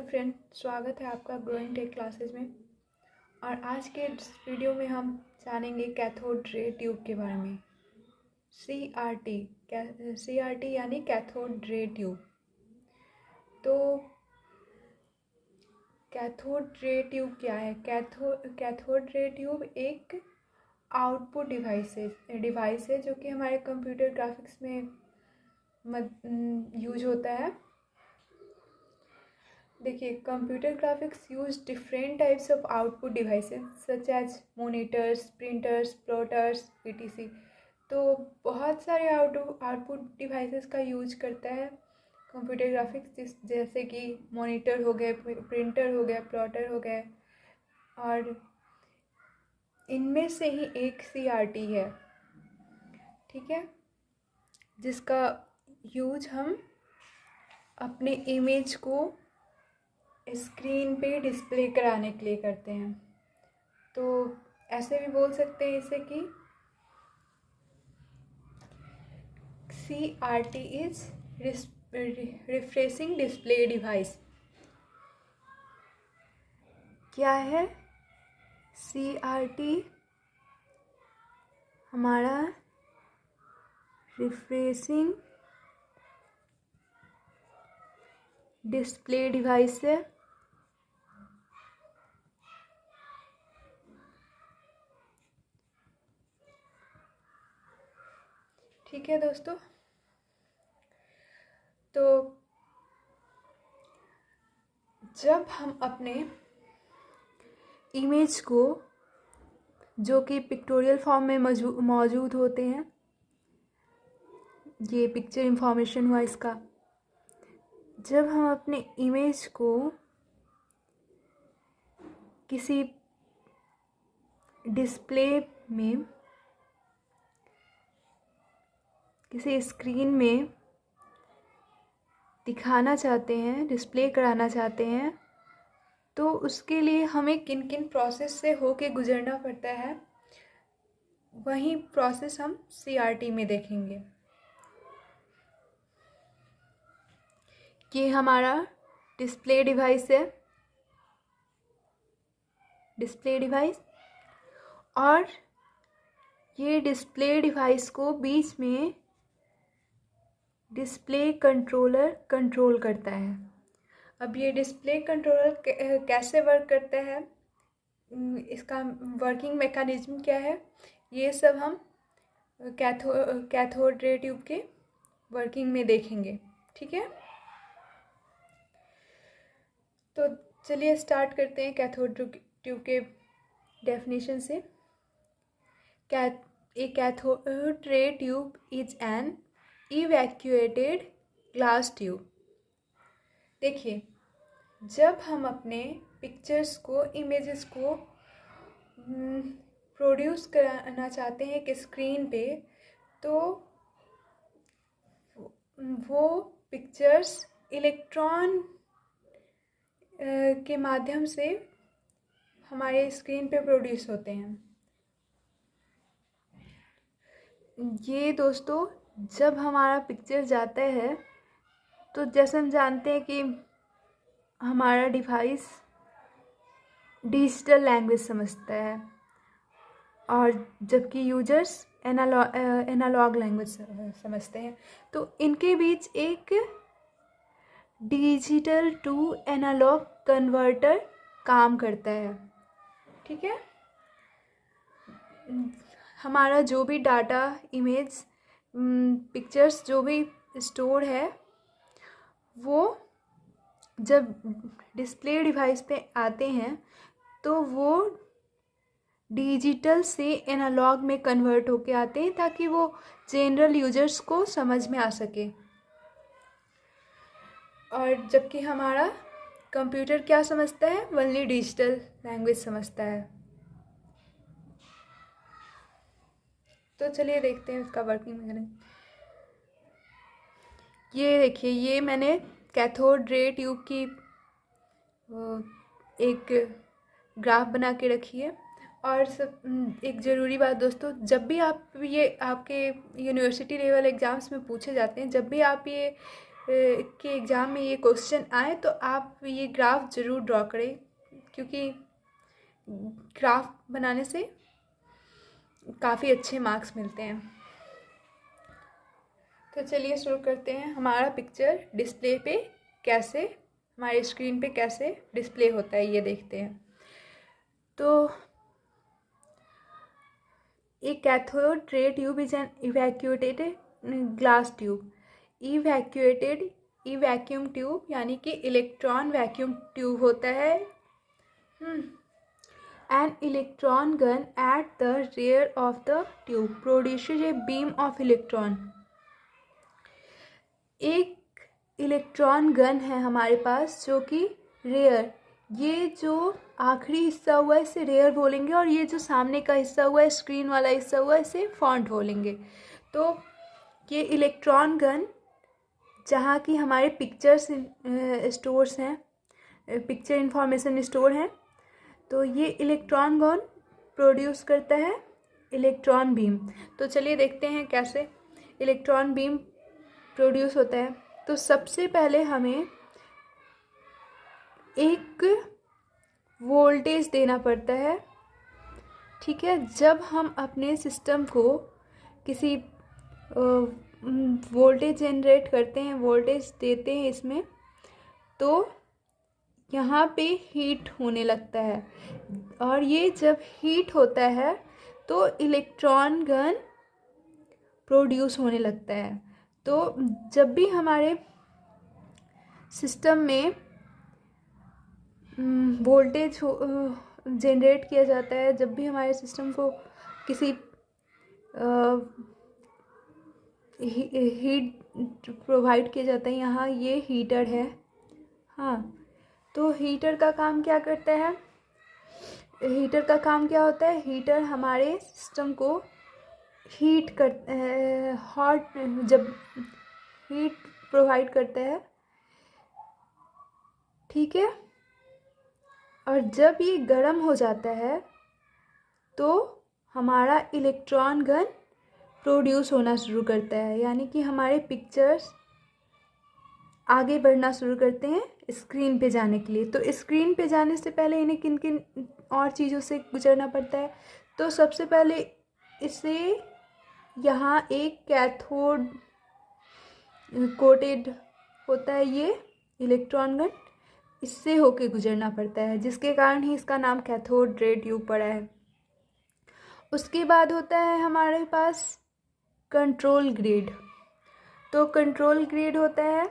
Friend, स्वागत है आपका ग्रोइंग टेक क्लासेस में। और आज के इस वीडियो में हम जानेंगे कैथोड रे ट्यूब के बारे में। CRT यानी कैथोड रे ट्यूब। तो कैथोड रे ट्यूब क्या है? कैथोड रे ट्यूब एक आउटपुट डिवाइस है जो कि हमारे कंप्यूटर ग्राफिक्स में यूज होता है। देखिए, computer graphics use different types of output devices such as monitors, printers, plotters, etc। तो बहुत सारे आउटपुट डिवाइसेस का यूज करता है कंप्यूटर ग्राफिक्स, जैसे कि मॉनिटर हो गए, प्रिंटर हो गया, प्लॉटर हो गए, और इनमें से ही एक CRT है, ठीक है, जिसका यूज हम अपने इमेज को स्क्रीन पे डिस्प्ले कराने के लिए करते हैं। तो ऐसे भी बोल सकते हैं इसे कि CRT is refreshing display device. क्या है CRT? हमारा रिफ्रेशिंग डिस्प्ले डिवाइस है। ठीक है दोस्तों, तो जब हम अपने इमेज को, जो कि पिक्टोरियल फॉर्म में मौजूद होते हैं, ये पिक्चर इंफॉर्मेशन हुआ इसका, जब हम अपने इमेज को किसी डिस्प्ले में, किसी स्क्रीन में दिखाना चाहते हैं, डिस्प्ले कराना चाहते हैं, तो उसके लिए हमें किन किन प्रोसेस से होके गुजरना पड़ता है, वही प्रोसेस हम CRT में देखेंगे। ये हमारा डिस्प्ले डिवाइस है, डिस्प्ले डिवाइस, और ये डिस्प्ले डिवाइस को बीच में डिस्प्ले कंट्रोलर कंट्रोल करता है। अब ये डिस्प्ले कंट्रोलर कैसे वर्क करता है, इसका वर्किंग मैकेनिज्म क्या है, ये सब हम कैथोड रे ट्यूब के वर्किंग में देखेंगे, ठीक है। तो चलिए स्टार्ट करते हैं कैथोड ट्यूब के डेफिनेशन से। A cathode ray tube is an evacuated glass tube। देखिए, जब हम अपने पिक्चर्स को, इमेजेस को प्रोड्यूस कराना चाहते हैं एक स्क्रीन पे, तो वो पिक्चर्स इलेक्ट्रॉन के माध्यम से हमारे स्क्रीन पे प्रोड्यूस होते हैं। ये दोस्तों, जब हमारा पिक्चर जाता है, तो जैसे हम जानते हैं कि हमारा डिवाइस डिजिटल लैंग्वेज समझता है, और जबकि यूजर्स एनालॉग लैंग्वेज समझते हैं। तो इनके बीच एक डिजिटल टू एनालॉग कन्वर्टर काम करता है, ठीक है। हमारा जो भी डाटा, इमेज, पिक्चर्स जो भी स्टोर है, वो जब डिस्प्ले डिवाइस पे आते हैं तो वो डिजिटल से एनालॉग में कन्वर्ट होके आते हैं, ताकि वो जनरल यूजर्स को समझ में आ सके। और जबकि हमारा कंप्यूटर क्या समझता है, ओनली डिजिटल लैंग्वेज समझता है। तो चलिए देखते हैं इसका वर्किंग मैकेनिज्म। ये देखिए, ये मैंने कैथोड रे ट्यूब की एक ग्राफ बना के रखी है। और सब एक ज़रूरी बात दोस्तों, जब भी आप ये आपके यूनिवर्सिटी लेवल एग्ज़ाम्स में पूछे जाते हैं, जब भी आप ये के एग्ज़ाम में ये क्वेश्चन आए तो आप ये ग्राफ ज़रूर ड्रॉ करें, क्योंकि ग्राफ बनाने से काफ़ी अच्छे मार्क्स मिलते हैं। तो चलिए शुरू करते हैं। हमारा पिक्चर डिस्प्ले पे कैसे, हमारे स्क्रीन पे कैसे डिस्प्ले होता है ये देखते हैं। तो a cathode ray tube is an evacuated glass tube. Evacuated, ई वैक्यूम ट्यूब यानी कि इलेक्ट्रॉन वैक्यूम ट्यूब होता है। An electron gun at the rear of the tube produces a beam of electron. एक इलेक्ट्रॉन गन है हमारे पास जो कि रेयर, ये जो आखिरी हिस्सा हुआ है इसे रेयर बोलेंगे, और ये जो सामने का हिस्सा हुआ है, स्क्रीन वाला हिस्सा हुआ है, इसे फ्रंट बोलेंगे। तो ये इलेक्ट्रॉन गन जहाँ की हमारे पिक्चर्स स्टोर्स हैं, पिक्चर इंफॉर्मेशन स्टोर हैं, तो ये इलेक्ट्रॉन गन प्रोड्यूस करता है इलेक्ट्रॉन बीम। तो चलिए देखते हैं कैसे इलेक्ट्रॉन बीम प्रोड्यूस होता है। तो सबसे पहले हमें एक वोल्टेज देना पड़ता है, ठीक है। जब हम अपने सिस्टम को किसी वोल्टेज जनरेट करते हैं, वोल्टेज देते हैं इसमें, तो यहाँ पे हीट होने लगता है, और ये जब हीट होता है तो इलेक्ट्रॉन गन प्रोड्यूस होने लगता है। तो जब भी हमारे सिस्टम में वोल्टेज जनरेट किया जाता है, जब भी हमारे सिस्टम को किसी हीट प्रोवाइड किया जाता है, यहाँ ये हीटर है, हाँ। तो हीटर का काम क्या करता है, हीटर का काम क्या होता है, हीटर हमारे सिस्टम को हीट कर हॉट, जब हीट प्रोवाइड करता है, ठीक है। और जब ये गर्म हो जाता है तो हमारा इलेक्ट्रॉन गन प्रोड्यूस होना शुरू करता है, यानी कि हमारे पिक्चर्स आगे बढ़ना शुरू करते हैं स्क्रीन पे जाने के लिए। तो स्क्रीन पे जाने से पहले इन्हें किन किन और चीज़ों से गुजरना पड़ता है। तो सबसे पहले इसे यहाँ एक कैथोड कोटेड होता है ये इलेक्ट्रॉन गन, इससे होके गुजरना पड़ता है, जिसके कारण ही इसका नाम कैथोड रे ट्यूब पड़ा है। उसके बाद होता है हमारे पास कंट्रोल ग्रिड। तो कंट्रोल ग्रिड होता है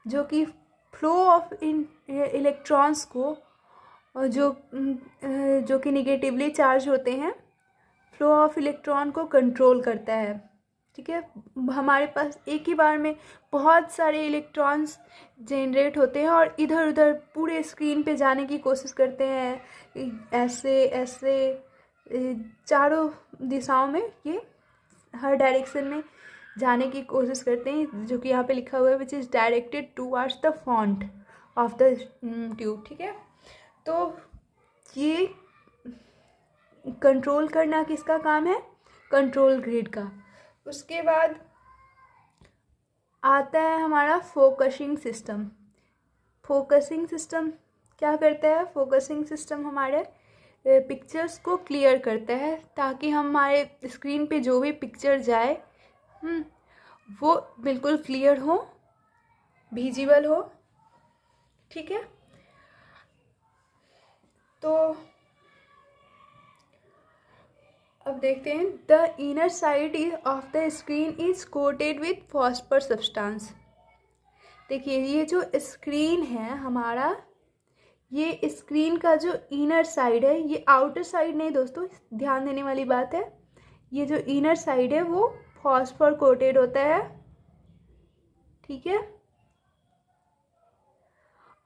जो कि फ्लो ऑफ इलेक्ट्रॉन्स को, जो कि निगेटिवली चार्ज होते हैं, फ्लो ऑफ इलेक्ट्रॉन को कंट्रोल करता है, ठीक है। हमारे पास एक ही बार में बहुत सारे इलेक्ट्रॉन्स जनरेट होते हैं और इधर उधर पूरे स्क्रीन पे जाने की कोशिश करते हैं, ऐसे ऐसे चारों दिशाओं में, ये हर डायरेक्शन में जाने की कोशिश करते हैं, जो कि यहाँ पे लिखा हुआ है which is directed towards the front of the tube, ठीक है। तो ये कंट्रोल करना किसका काम है, कंट्रोल ग्रिड का। उसके बाद आता है हमारा फोकसिंग सिस्टम। फोकसिंग सिस्टम क्या करता है, फोकसिंग सिस्टम हमारे पिक्चर्स को क्लियर करता है, ताकि हमारे स्क्रीन पे जो भी पिक्चर जाए वो बिल्कुल क्लियर हो, विजिबल हो, ठीक है। तो अब देखते हैं, the inner side of the screen is coated with phosphor substance. देखिए ये जो स्क्रीन है हमारा, ये स्क्रीन का जो इनर साइड है, ये आउटर साइड नहीं दोस्तों, ध्यान देने वाली बात है, ये जो इनर साइड है वो फॉस्फर कोटेड होता है, ठीक है।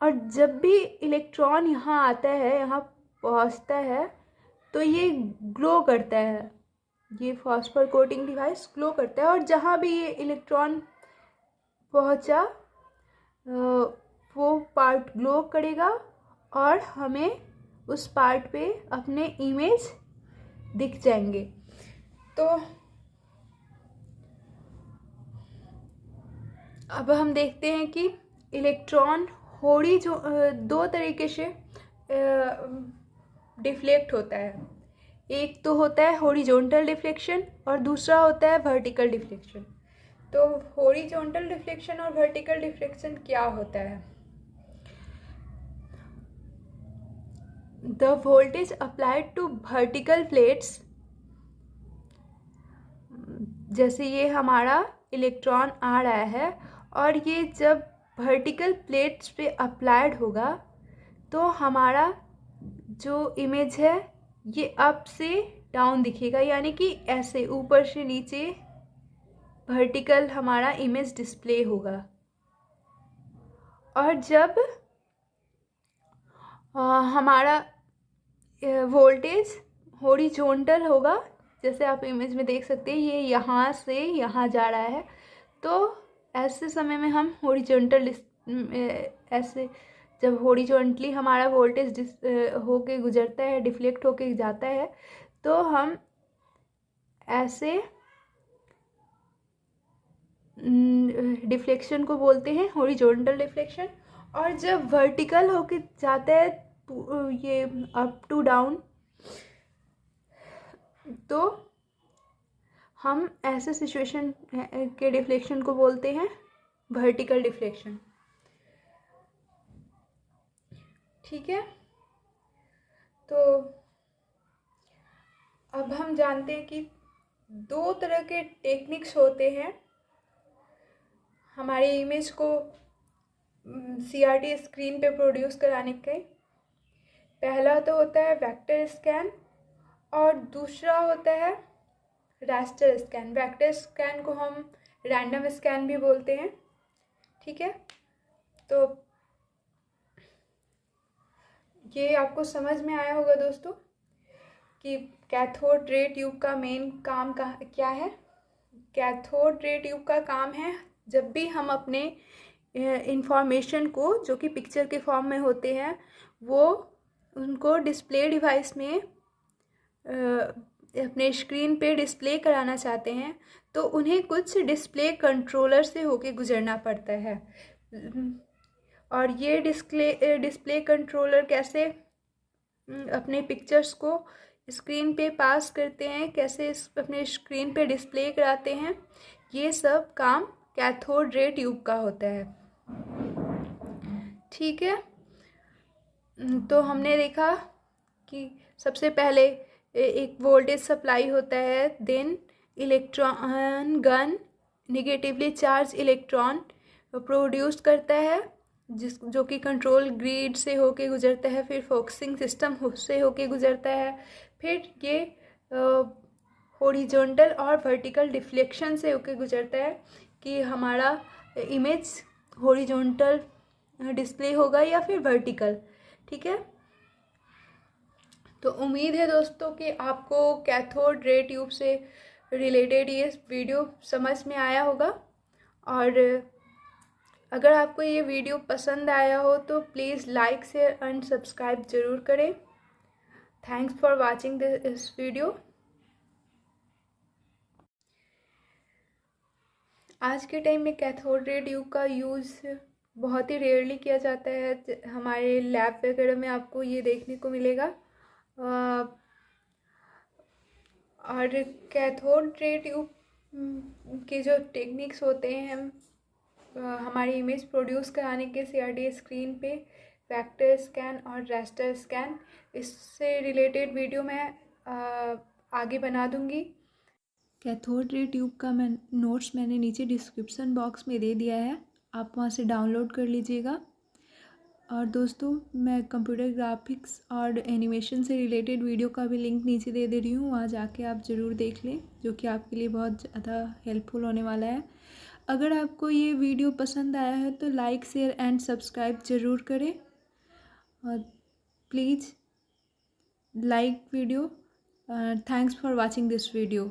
और जब भी इलेक्ट्रॉन यहाँ आता है, यहाँ पहुँचता है, तो ये ग्लो करता है, ये फॉस्फर कोटिंग डिवाइस ग्लो करता है, और जहाँ भी ये इलेक्ट्रॉन पहुँचा वो पार्ट ग्लो करेगा और हमें उस पार्ट पे अपने इमेज दिख जाएंगे। तो अब हम देखते हैं कि इलेक्ट्रॉन दो तरीके से डिफ्लेक्ट होता है। एक तो होता है हॉरिजॉन्टल डिफ्लेक्शन और दूसरा होता है वर्टिकल डिफ्लेक्शन। तो हॉरिजॉन्टल डिफ्लेक्शन और वर्टिकल डिफ्लेक्शन क्या होता है? The voltage applied to vertical plates, जैसे ये हमारा इलेक्ट्रॉन आ रहा है और ये जब वर्टिकल प्लेट्स पे अप्लाइड होगा तो हमारा जो इमेज है ये अप से डाउन दिखेगा, यानी कि ऐसे ऊपर से नीचे वर्टिकल हमारा इमेज डिस्प्ले होगा। और जब हमारा वोल्टेज हॉरिजॉन्टल होगा, जैसे आप इमेज में देख सकते हैं ये यहाँ से यहाँ जा रहा है, तो ऐसे समय में हम हॉरिजॉन्टल ऐसे जब हॉरिजॉन्टली हमारा वोल्टेज होके गुजरता है, डिफ्लेक्ट होके जाता है, तो हम ऐसे डिफ्लेक्शन को बोलते हैं हॉरिजॉन्टल डिफ्लेक्शन। और जब वर्टिकल होके जाता है ये अप टू डाउन, तो हम ऐसे सिचुएशन के डिफ्लेक्शन को बोलते हैं वर्टिकल डिफ्लेक्शन। ठीक है, तो अब हम जानते हैं कि दो तरह के टेक्निक्स होते हैं हमारी इमेज को CRT स्क्रीन पे प्रोड्यूस कराने के। पहला तो होता है वेक्टर स्कैन और दूसरा होता है रास्टर स्कैन। वेक्टर स्कैन को हम रैंडम स्कैन भी बोलते हैं। ठीक है, तो ये आपको समझ में आया होगा दोस्तों कि कैथोड रे ट्यूब का मेन काम क्या है। कैथोड रे ट्यूब का काम है जब भी हम अपने इंफॉर्मेशन को, जो कि पिक्चर के फॉर्म में होते हैं, वो उनको डिस्प्ले डिवाइस में अपने स्क्रीन पे डिस्प्ले कराना चाहते हैं, तो उन्हें कुछ डिस्प्ले कंट्रोलर से होके गुजरना पड़ता है। और ये डिस्प्ले कंट्रोलर कैसे अपने पिक्चर्स को स्क्रीन पे पास करते हैं, कैसे अपने स्क्रीन पे डिस्प्ले कराते हैं, ये सब काम कैथोड रे ट्यूब का होता है। ठीक है, तो हमने देखा कि सबसे पहले एक वोल्टेज सप्लाई होता है, then electron gun negatively charge electron produce करता है, जो कि कंट्रोल ग्रिड से होके गुजरता है, फिर फोकसिंग सिस्टम से होके गुजरता है, फिर ये हॉरिजॉन्टल और वर्टिकल डिफ्लेक्शन से होके गुजरता है कि हमारा इमेज हॉरिजॉन्टल डिस्प्ले होगा या फिर वर्टिकल। ठीक है, तो उम्मीद है दोस्तों कि आपको कैथोड रे ट्यूब से रिलेटेड ये वीडियो समझ में आया होगा। और अगर आपको ये वीडियो पसंद आया हो तो please like share and subscribe ज़रूर करें। Thanks for watching this video. आज के टाइम में कैथोड रे ट्यूब का यूज़ बहुत ही रेयरली किया जाता है। हमारे लैब वगैरह में आपको ये देखने को मिलेगा। और कैथोड रे ट्यूब के जो टेक्निक्स होते हैं, हमारी इमेज प्रोड्यूस कराने के CRT स्क्रीन पे वेक्टर स्कैन और रास्टर स्कैन, इससे रिलेटेड वीडियो मैं आगे बना दूंगी। कैथोड रे ट्यूब का नोट्स मैंने नीचे डिस्क्रिप्शन बॉक्स में दे दिया है, आप वहाँ से डाउनलोड कर लीजिएगा। और दोस्तों, मैं कंप्यूटर ग्राफिक्स और एनिमेशन से रिलेटेड वीडियो का भी लिंक नीचे दे रही हूँ, वहाँ जाके आप ज़रूर देख लें, जो कि आपके लिए बहुत ज़्यादा हेल्पफुल होने वाला है। अगर आपको ये वीडियो पसंद आया है तो लाइक शेयर एंड सब्सक्राइब ज़रूर करें और please like video. Thanks for watching this video.